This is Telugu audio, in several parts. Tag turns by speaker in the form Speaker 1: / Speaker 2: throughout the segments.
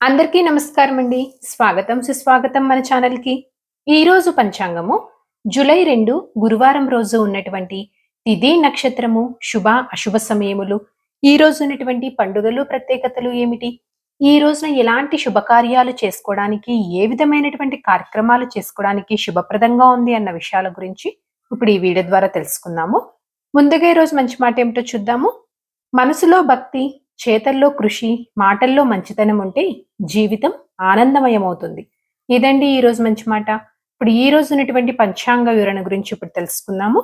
Speaker 1: అందరికీ నమస్కారం అండి. స్వాగతం సుస్వాగతం మన ఛానల్‌కి. ఈరోజు పంచాంగము జూలై 2 గురువారం రోజు ఉన్నటువంటి తిథి, నక్షత్రము, శుభ, అశుభ సమయములు, ఈ రోజు ఉన్నటువంటి పండుగలు, ప్రత్యేకతలు ఏమిటి? ఈ రోజున ఎలాంటి శుభకార్యాలు చేసుకోవడానికి, ఏ విధమైనటువంటి కార్యక్రమాలు చేసుకోవడానికి శుభప్రదంగా ఉంది అన్న విషయాల గురించి ఇప్పుడు ఈ వీడియో ద్వారా తెలుసుకుందాము. ముందుగా ఈరోజు మంచి మాట ఏమిటో చూద్దాము. మనసులో భక్తి, చేతల్లో కృషి, మాటల్లో మంచితనం ఉంటే జీవితం ఆనందమయమవుతుంది. ఇదండి ఈరోజు మంచి మాట. ఇప్పుడు ఈ రోజు ఉన్నటువంటి పంచాంగ వివరణ గురించి ఇప్పుడు తెలుసుకుందాము.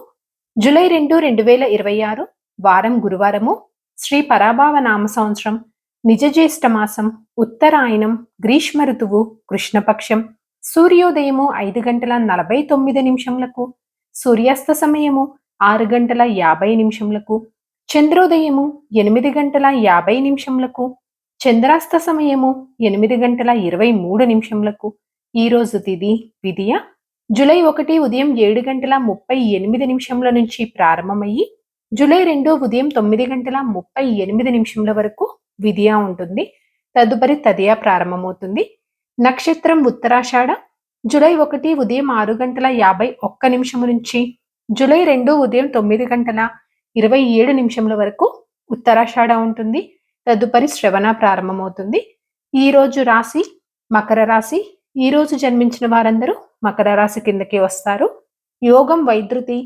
Speaker 1: జూలై 2, 2026 వారం గురువారము, శ్రీ పరాభావ నామ సంవత్సరం, నిజ జ్యేష్ఠ మాసం, ఉత్తరాయణం, గ్రీష్మ ఋతువు, కృష్ణపక్షం, సూర్యోదయము 5:49 సూర్యాస్త సమయము 6:50 చంద్రోదయము 8:50 చంద్రాస్త సమయము 8:23 ఈ రోజు తిథి విదియ జూలై 1 ఉదయం 7:38 నుంచి ప్రారంభమయ్యి జూలై 2 ఉదయం 9:38 వరకు విదియ ఉంటుంది. తదుపరి తదియ ప్రారంభమవుతుంది. నక్షత్రం ఉత్తరాషాఢ జూలై 1 ఉదయం 6:51 నుంచి జూలై 2 ఉదయం 9:27 వరకు ఉత్తరాషాఢ ఉంటుంది. తదుపరి శ్రవణ ప్రారంభమవుతుంది. ఈ రోజు రాశి మకర రాశి. ఈ రోజు జన్మించిన వారందరూ మకర రాశి కిందకి వస్తారు. యోగం వైద్యుతి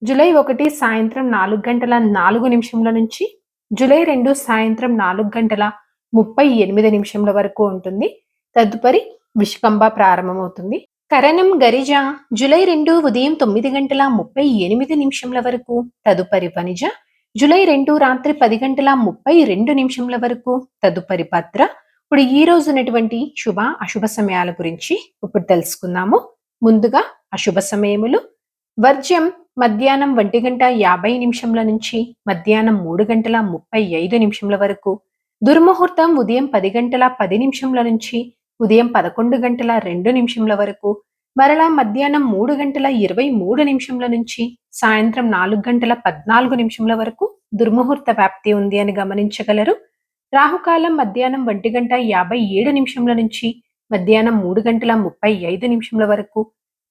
Speaker 1: జూలై 1 సాయంత్రం 4:04 నుంచి జూలై 2 సాయంత్రం 4:38 వరకు ఉంటుంది. తదుపరి విష్కంభ ప్రారంభమవుతుంది. కరణం గరిజ జూలై 2 ఉదయం 9:38 వరకు. తదుపరి వనిజ జూలై 2 రాత్రి 10:32 వరకు. తదుపరి భద్ర. ఇప్పుడు ఈ రోజు ఉన్నటువంటి శుభ అశుభ సమయాల గురించి ఇప్పుడు తెలుసుకుందాము. ముందుగా అశుభ సమయములు. వర్జ్యం మధ్యాహ్నం 1:50 నుంచి మధ్యాహ్నం 3:35 వరకు. దుర్ముహూర్తం ఉదయం 10:10 నుంచి ఉదయం 11:02 వరకు. మరలా మధ్యాహ్నం 3:23 నుంచి సాయంత్రం 4:14 వరకు దుర్ముహూర్త వ్యాప్తి ఉంది అని గమనించగలరు. రాహుకాలం మధ్యాహ్నం 1:57 నుంచి మధ్యాహ్నం 3:35 వరకు.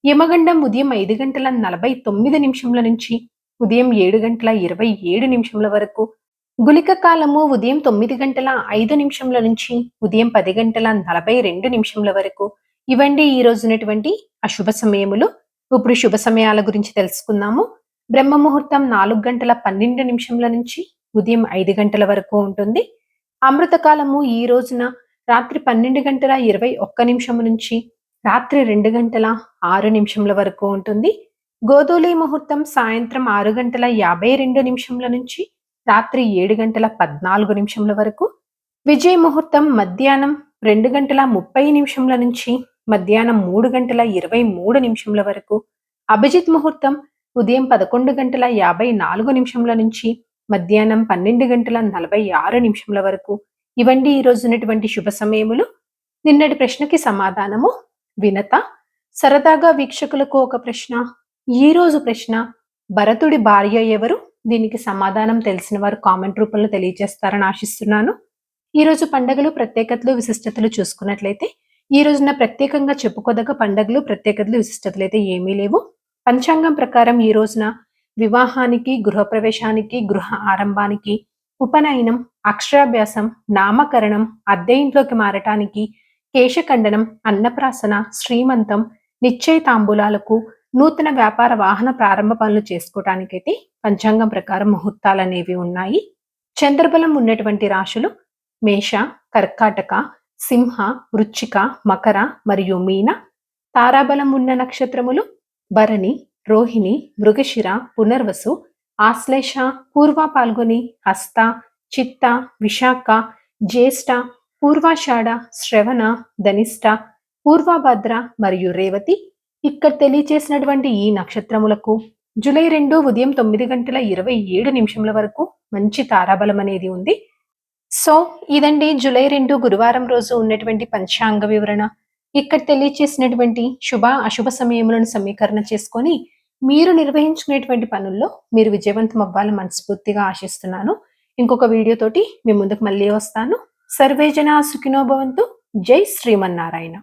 Speaker 1: యమగండం ఉదయం 5:49 నుంచి ఉదయం 7:27 వరకు. గుళిక కాలము ఉదయం 9:05 నుంచి ఉదయం 10:42 వరకు. ఇవండి ఈ రోజునటువంటి అశుభ సమయములు. ఇప్పుడు శుభ సమయాల గురించి తెలుసుకుందాము. బ్రహ్మ ముహూర్తం 4:12 నుంచి ఉదయం 5 వరకు ఉంటుంది. అమృత కాలము ఈ రోజున రాత్రి 12:21 నుంచి రాత్రి 2:06 వరకు ఉంటుంది. గోధూలి ముహూర్తం సాయంత్రం 6:52 నుంచి రాత్రి 7:14 వరకు. విజయ ముహూర్తం మధ్యాహ్నం 2:30 నుంచి మధ్యాహ్నం 3:23 వరకు. అభిజిత్ ముహూర్తం ఉదయం 11:54 నుంచి మధ్యాహ్నం 12:46 వరకు. ఇవండి ఈ రోజు ఉన్నటువంటి శుభ సమయములు. నిన్నటి ప్రశ్నకి సమాధానము వినత. సరదాగా వీక్షకులకు ఒక ప్రశ్న. ఈ రోజు ప్రశ్న, భరతుడి భార్య ఎవరు? దీనికి సమాధానం తెలిసిన వారు కామెంట్ రూపంలో తెలియజేస్తారని ఆశిస్తున్నాను. ఈ రోజు పండుగలు, ప్రత్యేకతలు, విశిష్టతలు చూసుకున్నట్లయితే ఈ రోజున ప్రత్యేకంగా చెప్పుకోదగ్గ పండుగలు, ప్రత్యేకతలు, విశిష్టతలు అయితే ఏమీ లేవు. పంచాంగం ప్రకారం ఈ రోజున వివాహానికి, గృహప్రవేశానికి, గృహ ఆరంభానికి, ఉపనయనం, అక్షరాభ్యాసం, నామకరణం, అద్దె ఇంట్లోకి మారటానికి, కేశఖండనం, అన్నప్రాసన, శ్రీమంతం, నిశ్చయ తాంబూలాలకు, నూతన వ్యాపార వాహన ప్రారంభ పనులు చేసుకోవటానికైతే పంచాంగం ప్రకారం ముహూర్తాలు అనేవి ఉన్నాయి. చంద్రబలం ఉన్నటువంటి రాశులు మేష, కర్కాటక, సింహ, వృశ్చిక, మకర మరియు మీన. తారాబలం ఉన్న నక్షత్రములు భరణి, రోహిణి, మృగశిర, పునర్వసు, ఆశ్లేష, పూర్వ పాల్గొని, హస్త, చిత్త, విశాఖ, జ్యేష్ఠ, పూర్వాషాఢ, శ్రవణ, ధనిష్ట, పూర్వభద్ర మరియు రేవతి. ఇక్కడ తెలియచేసినటువంటి ఈ నక్షత్రములకు జూలై 2 ఉదయం 9:27 వరకు మంచి తారాబలం అనేది ఉంది. సో ఇదండి జూలై 2 గురువారం రోజు ఉన్నటువంటి పంచాంగ వివరణ. ఇక్కడ తెలియచేసినటువంటి శుభ అశుభ సమయములను సమీకరణ చేసుకొని మీరు నిర్వహించుకునేటువంటి పనుల్లో మీరు విజయవంతం అవ్వాలని మనస్ఫూర్తిగా ఆశిస్తున్నాను. ఇంకొక వీడియోతోటి మీ ముందుకు మళ్ళీ వస్తాను. సర్వే జనా సుఖినో భవంతు. జై శ్రీమన్నారాయణ.